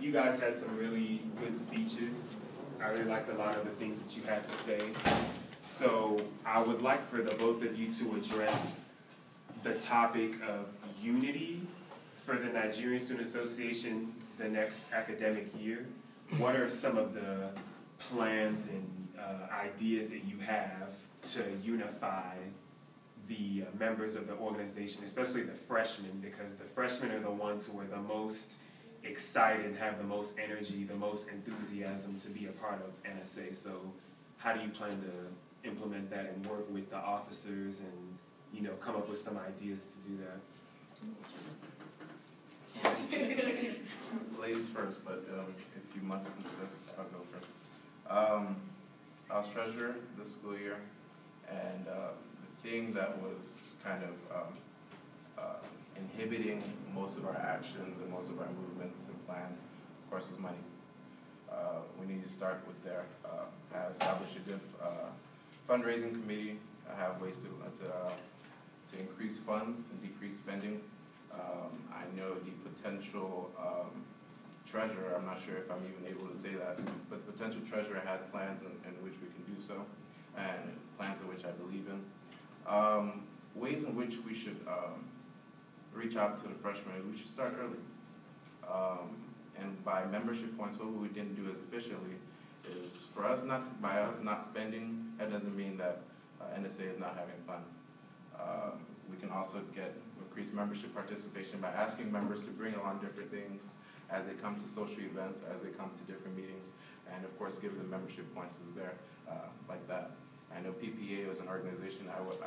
you guys had some really good speeches. I really liked a lot of the things that you had to say. So I would like for the both of you to address the topic of unity for the Nigerian Student Association the next academic year. What are some of the plans and ideas that you have to unify the members of the organization, especially the freshmen, because the freshmen are the ones who are the most excited, have the most energy, the most enthusiasm to be a part of NSA. So how do you plan to implement that and work with the officers and, you know, come up with some ideas to do that? Ladies first, but if you must insist, I'll go first. I was treasurer this school year, and the thing that was kind of inhibiting most of our actions and most of our movements and plans, of course, was money. We need to start with there. I established a good fundraising committee. I have ways to increase funds and decrease spending. I know the potential treasurer, I'm not sure if I'm even able to say that, but the potential treasurer had plans in which we can do so, and plans in which I believe in. Ways in which we should reach out to the freshmen, we should start early. And by membership points, what we didn't do as efficiently is for us by us not spending, that doesn't mean that NSA is not having fun. We can also get increased membership participation by asking members to bring along different things as they come to social events, as they come to different meetings, and of course give them membership points is there like that. I know PPA was an organization I was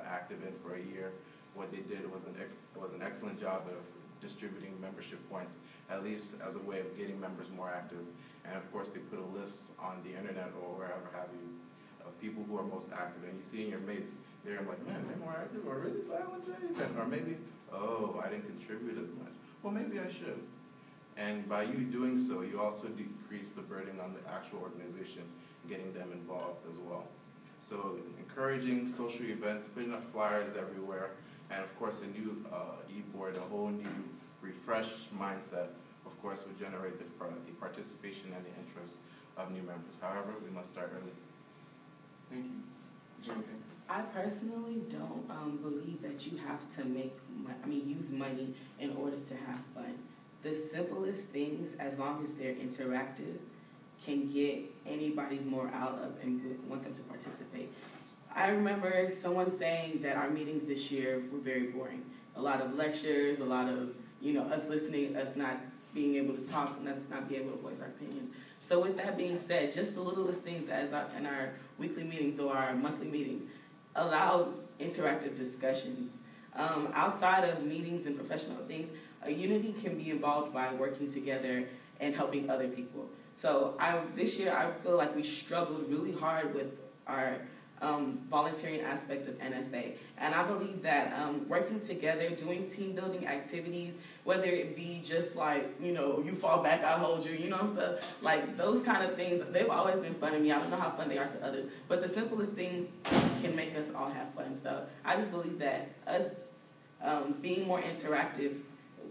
active in for a year. What they did was an excellent job of distributing membership points, at least as a way of getting members more active. And of course they put a list on the internet or wherever have you of people who are most active. And you see in your mates, they're like, man, they're more active, or really glad I went to that event. Or maybe, oh, I didn't contribute as much. Well, maybe I should. And by you doing so, you also decrease the burden on the actual organization, getting them involved as well. So encouraging social events, putting up flyers everywhere, and of course a new e-board, a whole new refreshed mindset, of course, would generate the participation and the interest of new members. However, we must start early. Thank you. I personally don't believe that you have to use money in order to have fun. The simplest things, as long as they're interactive, can get anybody's morale up and want them to participate. I remember someone saying that our meetings this year were very boring. A lot of lectures, a lot of, us listening, us not being able to talk, and us not being able to voice our opinions. So with that being said, just the littlest things in our weekly meetings or our monthly meetings, allow interactive discussions. Outside of meetings and professional things, a unity can be involved by working together and helping other people. So this year, I feel like we struggled really hard with our volunteering aspect of NSA. And I believe that working together, doing team building activities, whether it be just like, you fall back, I hold you, stuff, like those kind of things, they've always been fun to me. I don't know how fun they are to others, but the simplest things can make us all have fun. So I just believe that us being more interactive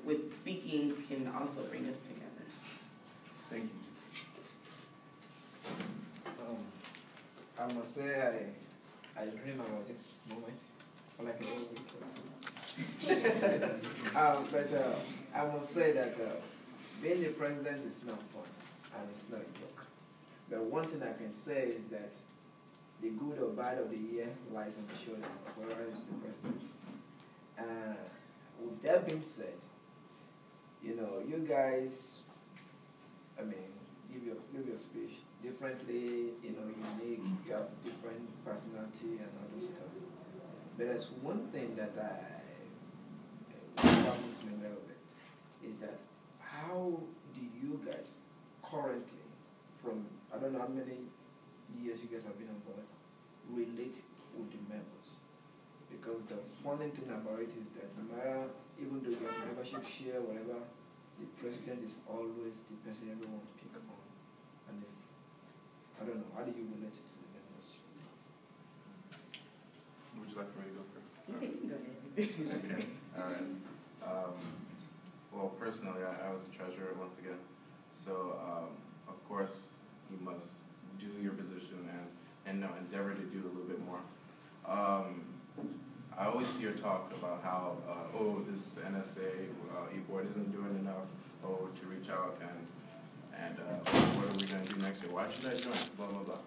with speaking can also bring us together. Thank you. I must say I dream about this moment for like a whole week or so. But I must say that being the president is not fun and it's not a joke. But one thing I can say is that the good or bad of the year lies on the shoulder of whoever is the president. With that being said, you guys, give your speech differently, unique, you have different personality and all this stuff. But there's one thing that baffles me a little bit, is that how do you guys currently, from I don't know how many years you guys have been on board, relate with the members? Because the funny thing about it is that no matter, even though you have membership share, whatever, the president is always the person everyone pick on. And I don't know, how do you relate to the members? Would you like for me to go first? You can go ahead. Okay, all right. Well, personally, I was a treasurer once again. So, of course, you must do your position and endeavor to do a little bit more. I always hear talk about how, this NSA e-board isn't doing enough, to reach out and what are we going to do next year? Why should I join? Blah, blah, blah.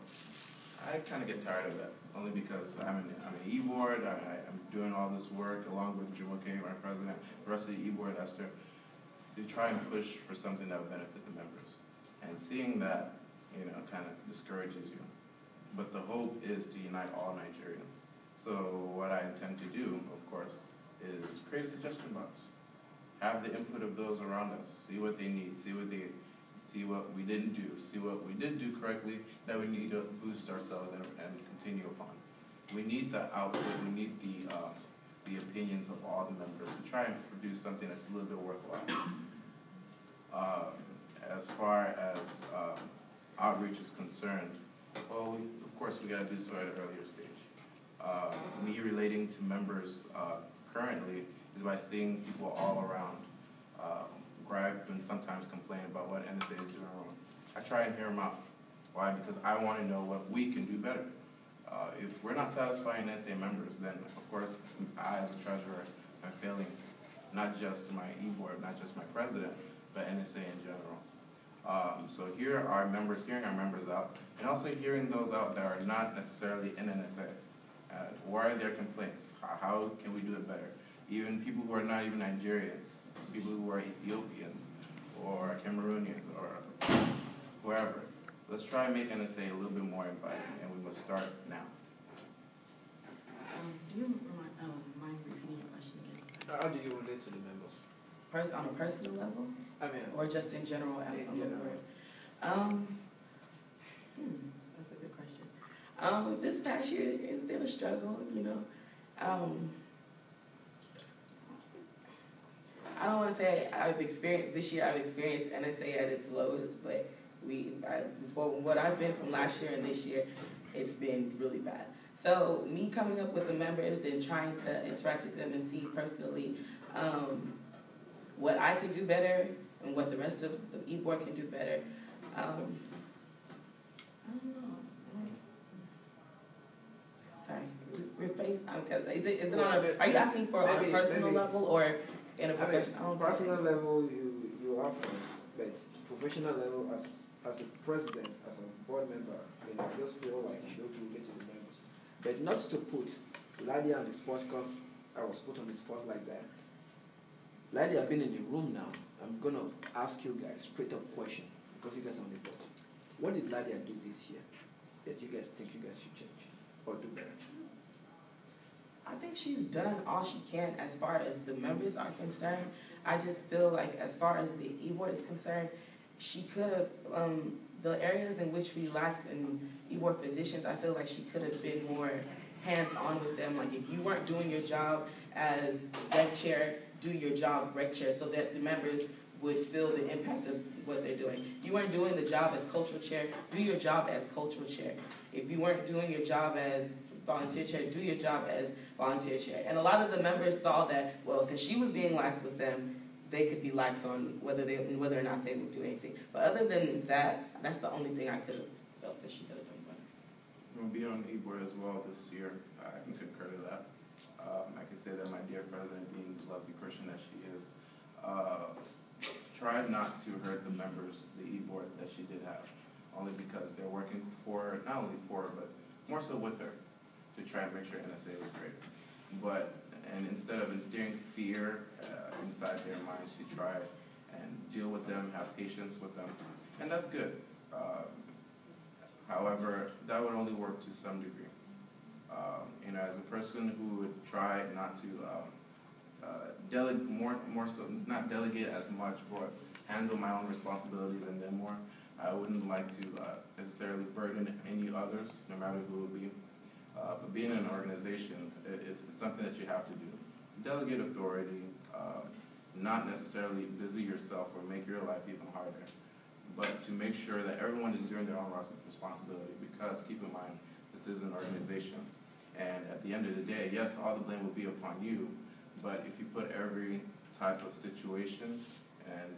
I kind of get tired of that, only because I'm an e-board, I'm doing all this work along with Jumoke, my president, the rest of the e-board, Esther, to try and push for something that would benefit the members. And seeing that, kind of discourages you. But the hope is to unite all Nigerians. So what I intend to do, of course, is create a suggestion box. Have the input of those around us, see what they need, see what we didn't do, see what we did do correctly that we need to boost ourselves and continue upon. We need the output, we need the opinions of all the members to try and produce something that's a little bit worthwhile. As far as outreach is concerned, well, of course we got to do so at an earlier stage. Me relating to members currently is by seeing people all around gripe and sometimes complain about what NSA is doing wrong. I try and hear them out. Why? Because I want to know what we can do better. If we're not satisfying NSA members, then of course I as a treasurer am failing not just my e-board, not just my president, but NSA in general. So hearing our members out, and also hearing those out that are not necessarily in NSA. What are their complaints? How can we do it better? Even people who are not even Nigerians, people who are Ethiopians or Cameroonians or whoever. Let's try and make NSA a little bit more inviting, and we must start now. Do you mind repeating your question again? How do you relate to the members? On a personal level? I mean, Or just in general? On the board? That's a good question. This past year, it's been a struggle, I don't want to say I've experienced NSA at its lowest, but from what I've been from last year and this year, it's been really bad. So me coming up with the members and trying to interact with them and see personally what I can do better and what the rest of the e-board can do better. I don't know. Sorry, we're faced. Is it on a? Are you asking for on a personal level or in a professional? Personal level, you are first, but professional level, as a president, as a board member, I just feel like you don't relate to the members. But not to put Ladia on the spot, because I was put on the spot like that. Ladia have been in the room now. I'm gonna ask you guys straight up question because you guys are on the board. What did Ladia do this year that you guys think you guys should change or do better? I think she's done all she can as far as the members are concerned. I just feel like as far as the e-board is concerned, she could have, the areas in which we lacked in e-board positions, I feel like she could have been more hands-on with them. Like if you weren't doing your job as rec chair, do your job rec chair so that the members would feel the impact of what they're doing. You weren't doing the job as cultural chair, do your job as cultural chair. If you weren't doing your job as volunteer chair, do your job as volunteer chair. And a lot of the members saw that, well, since she was being lax with them, they could be lax on whether or not they would do anything. But other than that, that's the only thing I could have felt that she could have done better. We'll be on e-board as well this year. I can concur to that. I can say that my dear president, being the lovely person that she is, tried not to hurt the members, the e-board that she did have, only because they're working for, not only for her, but more so with her, to try and make sure NSA was great. And instead of instilling fear inside their minds, she tried and deal with them, have patience with them, and that's good. However, that would only work to some degree. As a person who would try not to delegate more so, not delegate as much, but handle my own responsibilities and then more, I wouldn't like to necessarily burden any others, no matter who it would be. But being in an organization, it's something that you have to do. Delegate authority, not necessarily busy yourself or make your life even harder, but to make sure that everyone is doing their own responsibility, because keep in mind, this is an organization. And at the end of the day, yes, all the blame will be upon you, but if you put every type of situation and